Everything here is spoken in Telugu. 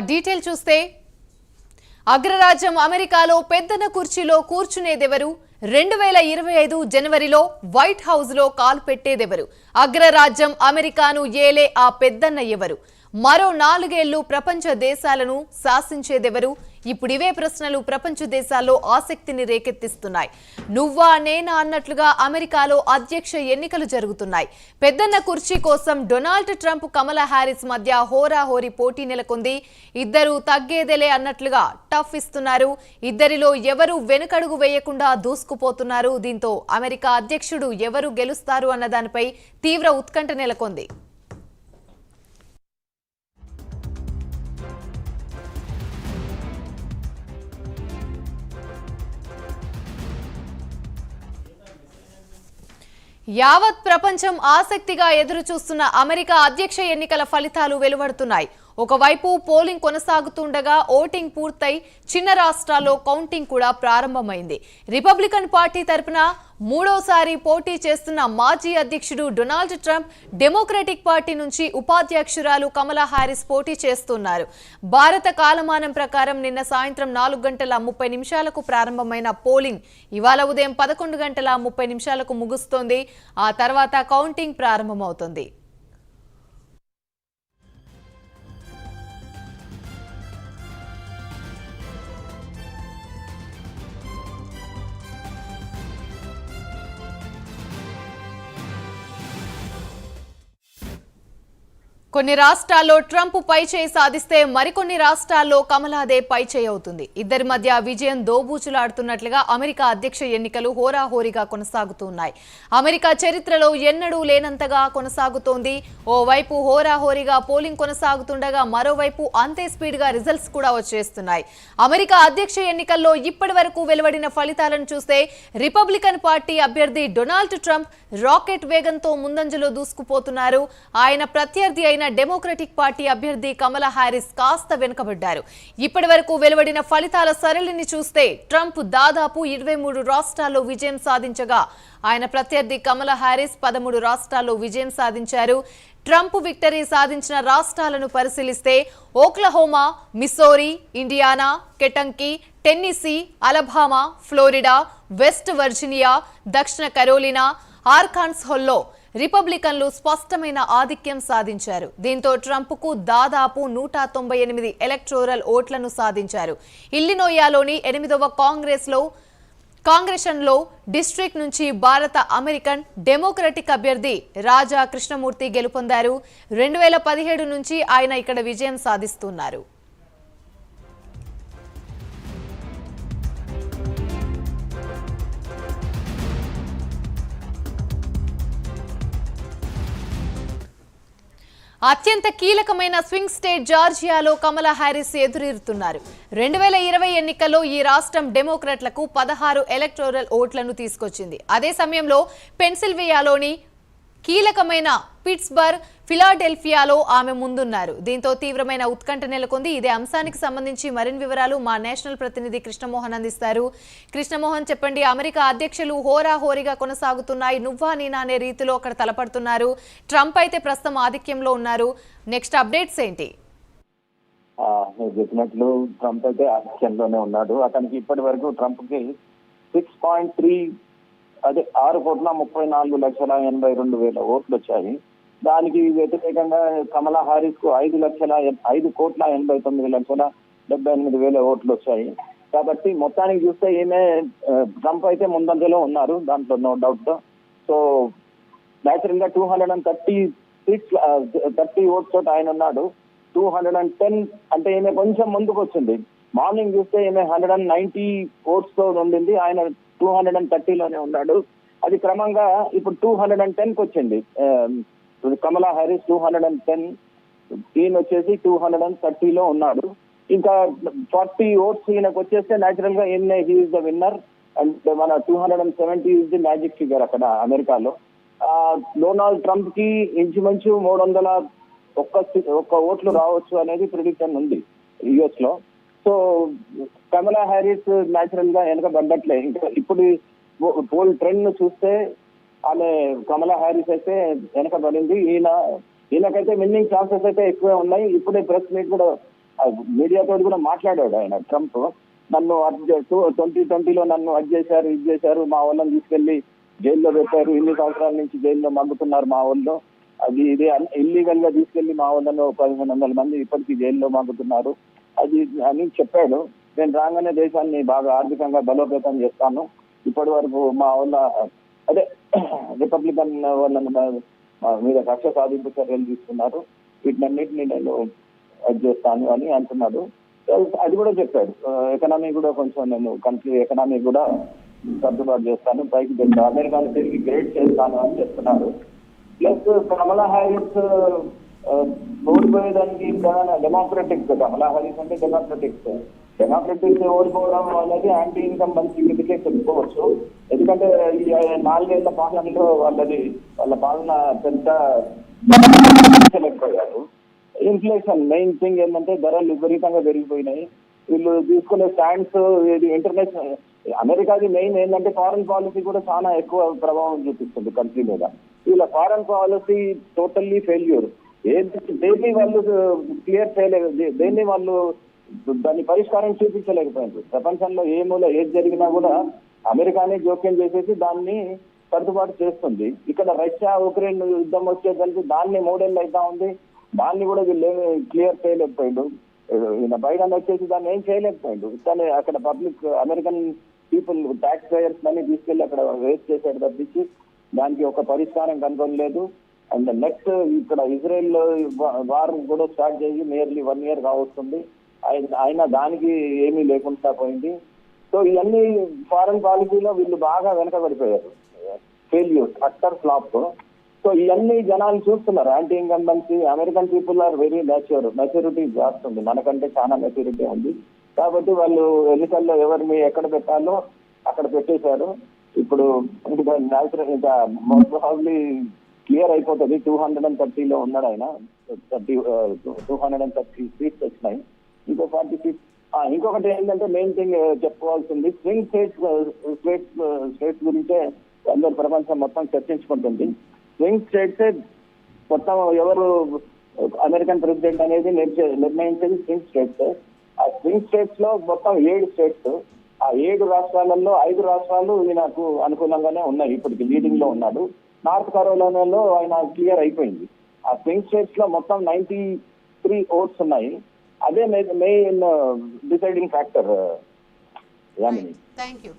డీటెయిల్ చూస్తే అగ్రరాజ్యం అమెరికాలో పెద్దన కుర్చీలో కూర్చునేదెవరు? 2025 జనవరిలో వైట్ హౌస్ లో కాలు పెట్టేదెవరు? అగ్రరాజ్యం అమెరికాను ఏలే ఆ పెద్దన్న ఎవరు? మరో 4 ఏళ్లు ప్రపంచ దేశాలను శాసించేదెవరు? ఇప్పుడు ఇవే ప్రశ్నలు ప్రపంచ దేశాల్లో ఆసక్తిని రేకెత్తిస్తున్నాయి. నువ్వా నేనా అన్నట్లుగా అమెరికాలో అధ్యక్ష ఎన్నికలు జరుగుతున్నాయి. పెద్దన్న కుర్చీ కోసం డొనాల్డ్ ట్రంప్, కమలా హ్యారిస్ మధ్య హోరాహోరీ పోటీ నెలకొంది. ఇద్దరు తగ్గేదేలే అన్నట్లుగా టఫ్ ఇస్తున్నారు. ఇద్దరిలో ఎవరు వెనుకడుగు వేయకుండా దూసుకుపోతున్నారు. దీంతో అమెరికా అధ్యక్షుడు ఎవరు గెలుస్తారు అన్న దానిపై తీవ్ర ఉత్కంఠ నెలకొంది. యావత్ ప్రపంచం ఆసక్తిగా ఎదురు చూస్తున్న అమెరికా అధ్యక్ష ఎన్నికల ఫలితాలు వెలువడుతున్నాయి. ఒకవైపు పోలింగ్ కొనసాగుతుండగా ఓటింగ్ పూర్తయి చిన్న రాష్ట్రాల్లో కౌంటింగ్ కూడా ప్రారంభమైంది. రిపబ్లికన్ పార్టీ తరపున మూడోసారి పోటీ చేస్తున్న మాజీ అధ్యక్షుడు డొనాల్డ్ ట్రంప్, డెమోక్రటిక్ పార్టీ నుంచి ఉపాధ్యక్షురాలు కమలా హ్యారిస్ పోటీ చేస్తున్నారు. భారత కాలమానం ప్రకారం నిన్న సాయంత్రం 4:30 ప్రారంభమైన పోలింగ్ ఇవాళ ఉదయం 11:30 ముగుస్తోంది. ఆ తర్వాత కౌంటింగ్ ప్రారంభమవుతుంది. కొన్ని రాష్ట్రాల్లో ట్రంప్ పైచేయి సాధిస్తే మరికొన్ని రాష్ట్రాల్లో కమలాదే పైచేయి అవుతుంది. ఇద్దరి మధ్య విజయం దోబూచులాడుతున్నట్లుగా అమెరికా అధ్యక్ష ఎన్నికలు హోరాహోరీగా కొనసాగుతున్నాయి. అమెరికా చరిత్రలో ఎన్నడూ లేనంతగా కొనసాగుతోంది. ఓవైపు హోరాహోరీగా పోలింగ్ కొనసాగుతుండగా మరోవైపు అంతే స్పీడ్గా రిజల్ట్స్ కూడా వచ్చేస్తున్నాయి. అమెరికా అధ్యక్ష ఎన్నికల్లో ఇప్పటి వరకు వెలువడిన ఫలితాలను చూస్తే రిపబ్లికన్ పార్టీ అభ్యర్థి డొనాల్డ్ ట్రంప్ రాకెట్ వేగంతో ముందంజలో దూసుకుపోతున్నారు. ఆయన ప్రత్యర్థి అయిన డెమోక్రటిక్ పార్టీ అభ్యర్థి కమలా హ్యారిస్ కాస్త వెనుకబడ్డారు. ఇప్పటి వరకు వెలువడిన ఫలితాల సరళిని చూస్తే ట్రంప్ దాదాపు 23 రాష్ట్రాల్లో విజయం సాధించగా ఆయన ప్రత్యర్థి కమలా హ్యారిస్ 13 రాష్ట్రాల్లో విజయం సాధించారు. ట్రంప్ విక్టరీ సాధించిన రాష్ట్రాలను పరిశీలిస్తే Oklahoma, Missouri, Indiana, Kentucky, Tennessee, Alabama, Florida, west Virginia, దక్షిణ కరోలినా, ఆర్కాన్సాస్లో రిపబ్లికన్లు స్పష్టమైన ఆధిక్యం సాధించారు. దీంతో ట్రంప్కు దాదాపు 198 ఎలక్టోరల్ ఓట్లను సాధించారు. ఇల్లినోయాలోని 8వ కాంగ్రెషన్లో డిస్ట్రిక్ట్ నుంచి భారత అమెరికన్ డెమోక్రటిక్ అభ్యర్థి రాజా కృష్ణమూర్తి గెలుపొందారు. 2017 నుంచి ఆయన ఇక్కడ విజయం సాధిస్తున్నారు. అత్యంత కీలకమైన స్వింగ్ స్టేట్ జార్జియాలో కమలా హ్యారిస్ ఎదురీరుతున్నారు. 2020 ఎన్నికల్లో ఈ రాష్ట్రం డెమోక్రాట్లకు 16 ఎలక్టోరల్ ఓట్లను తీసుకొచ్చింది. అదే సమయంలో పెన్సిల్వేనియాలోని కీలకమైన పిట్స్బర్గ్, ఫిలాడెల్ఫియాలో ఆమె ముందున్నారు. దీంతో తీవ్రమైన ఉత్కంఠ నెలకొంది. ఇదే అంశానికి సంబంధించి మరిన్ని వివరాలు మా నేషనల్ ప్రతినిధి కృష్ణమోహన్ అందిస్తారు. కృష్ణమోహన్, చెప్పండి. అమెరికా అధ్యక్షులు హోరాహోరీగా కొనసాగుతున్నాయి. నువ్వా నేనా అనే రీతిలో అక్కడ తలపడుతున్నారు. ట్రంప్ అయితే ప్రస్తుతం ఆధిక్యంలో ఉన్నారు. నెక్స్ట్ అప్డేట్స్ ఏంటి? చెప్పినట్లు ట్రంప్ అయితే ఆధిక్యంలోనే ఉన్నాడు. అతనికి ఇప్పటి వరకు ట్రంప్ కి 6.3 అదే 6,34,82,000 ఓట్లు వచ్చాయి. దానికి వ్యతిరేకంగా కమలా హ్యారిస్ కు 5,89,78,000 ఓట్లు వచ్చాయి. కాబట్టి మొత్తానికి చూస్తే ఈమె ట్రంప్ అయితే ముందంజలో ఉన్నారు, దాంట్లో నో డౌట్. సో నేచురల్ గా 230 ఓట్స్ తోటి ఆయన ఉన్నాడు. 210 అంటే ఈమె కొంచెం ముందుకు వచ్చింది. మార్నింగ్ చూస్తే ఈమె 190 ఓట్స్ తో ఉండింది, ఆయన 230లోనే ఉన్నాడు. అది క్రమంగా ఇప్పుడు 210కి వచ్చింది. కమలా హ్యారిస్ 210, ఈయన వచ్చేసి 230లో ఉన్నాడు. ఇంకా 40 ఓట్స్ ఈయనకు వచ్చేస్తే నేచురల్ గా ఈయన హీఈస్ ద విన్నర్. అండ్ మన 270 ఇస్ ది మ్యాజిక్ ఫిగర్ అక్కడ అమెరికాలో. డొనాల్డ్ ట్రంప్ కి ఇంచుమించు 301 ఓట్లు రావచ్చు అనేది ప్రిడిక్షన్ ఉంది యుఎస్ లో. సో కమలా హ్యారిస్ నేచురల్ గా వెనకబడ్డట్లే. ఇంకా ఇప్పుడు పోల్ ట్రెండ్ ను చూస్తే ఆమె కమలా హ్యారిస్ అయితే వెనకబడింది. ఈయనకైతే విన్నింగ్ ఛాన్సెస్ అయితే ఎక్కువే ఉన్నాయి. ఇప్పుడే ప్రెస్ మీట్ కూడా మీడియాతో కూడా మాట్లాడాడు ఆయన ట్రంప్. నన్ను 2020లో నన్ను అది చేశారు, ఇది చేశారు, మా వాళ్ళని తీసుకెళ్లి జైల్లో పెట్టారు, ఇన్ని సంవత్సరాల నుంచి జైల్లో మగ్గుతున్నారు మా వాళ్ళు, అది ఇది ఇల్లీగల్ గా తీసుకెళ్లి మా వాళ్ళను 1500 మంది ఇప్పటికీ జైల్లో మగ్గుతున్నారు అది అని చెప్పాడు. నేను రాగానే దేశాన్ని బాగా ఆర్థికంగా బలోపేతం చేస్తాను, ఇప్పటి వరకు మా వాళ్ళ అదే రిపబ్లికన్ వాళ్ళని మీద కక్ష సాధింపు చర్యలు తీసుకున్నారు, వీటినన్నింటినీ నేను అది చేస్తాను అని అంటున్నాడు. అది కూడా చెప్పాడు, ఎకనామీ కూడా కొంచెం నేను కంట్రీ ఎకనామీ కూడా సర్దుబాటు చేస్తాను, పైకి తెస్తాను, అమెరికాను తిరిగి గ్రేట్ చేస్తాను అని చెప్తున్నాడు. ప్లస్ కమలా హ్యారిస్ ఓడిపోయేదానికి ప్రధాన డెమోక్రటిక్స్, కమలా హ్యారిస్ అంటే డెమోక్రటిక్స్ ఓడిపోవడం అనేది యాంటీ ఇన్కమ్ కిందకే చెప్పుకోవచ్చు. ఎందుకంటే ఈ 4 ఏళ్ల పాలనలో వాళ్ళ పాలన పెద్ద లేకపోయారు. ఇన్ఫ్లేషన్ మెయిన్ థింగ్ ఏంటంటే ధరలు విపరీతంగా పెరిగిపోయినాయి. వీళ్ళు తీసుకునే స్టాండ్స్ ఇది ఇంటర్నేషనల్ అమెరికాది మెయిన్ ఏంటంటే ఫారెన్ పాలసీ కూడా చాలా ఎక్కువ ప్రభావం చూపిస్తుంది కంట్రీ మీద. వీళ్ళ ఫారెన్ పాలసీ టోటల్లీ ఫెయిల్యూర్. దేన్ని వాళ్ళు క్లియర్ చేయలేదు, దేన్ని వాళ్ళు దాని పరిష్కారం చూపించలేకపోయింది. ప్రపంచంలో ఏ మూల ఏది జరిగినా కూడా అమెరికానే జోక్యం చేసేసి దాన్ని సర్దుబాటు చేస్తుంది. ఇక్కడ రష్యా ఉక్రెయిన్ యుద్ధం వచ్చేసరికి దాన్ని 3 ఏళ్ళు అవుతా ఉంది, దాన్ని కూడా వీళ్ళు క్లియర్ చేయలేకపోయిండు. ఈయన బైడెన్ వచ్చేసి దాన్ని ఏం చేయలేకపోయిండు. కానీ అక్కడ public American people taxpayers money తీసుకెళ్లి అక్కడ వేస్ట్ చేశాడు తప్పించి దానికి ఒక పరిష్కారం కనుగొనలేదు. అండ్ నెక్స్ట్ ఇక్కడ ఇజ్రాయెల్ వార్ కూడా స్టార్ట్ చేసి నియర్లీ 1 year కావస్తుంది, అయినా దానికి ఏమీ లేకుండా పోయింది. సో ఇవన్నీ ఫారెన్ పాలసీలో వీళ్ళు బాగా వెనకబడిపోయారు, ఫెయిల్యూర్, అట్టర్ ఫ్లాప్. సో ఇవన్నీ జనాలు చూస్తున్నారు. Anti incumbency American people are very maturity వస్తుంది, మనకంటే చాలా మెచ్యూరిటీ ఉంది. కాబట్టి వాళ్ళు ఎన్నికల్లో ఎవరిని ఎక్కడ పెట్టాలో అక్కడ పెట్టేశారు. ఇప్పుడు ఇంకా మోస్ట్ ప్రాబబ్లీ క్లియర్ అయిపోతుంది. 230లో ఉన్నాడు ఆయన, 230 సీట్స్ వచ్చినాయి, ఇంకో 40 సీట్స్. ఇంకొకటి ఏంటంటే మెయిన్ థింగ్ చెప్పుకోవాల్సింది స్వింగ్ స్టేట్స్ గురించే అందరు ప్రపంచం మొత్తం చర్చించుకుంటుంది. స్వింగ్ స్టేట్సే మొత్తం ఎవరు అమెరికన్ ప్రెసిడెంట్ అనేది నిర్ణయించేది స్వింగ్ స్టేట్స్. ఆ స్వింగ్ స్టేట్స్ లో మొత్తం 7 స్టేట్స్. ఆ 7 రాష్ట్రాలలో 5 రాష్ట్రాలు ఈయనకు అనుకూలంగానే ఉన్నాయి, ఇప్పటికి లీడింగ్ లో ఉన్నాడు. నార్త్ కరోలినాలో ఆయన క్లియర్ అయిపోయింది. ఆ స్వింగ్ స్టేట్స్ లో మొత్తం 93 ఓట్స్ ఉన్నాయి. అదే main deciding factor. Thank you.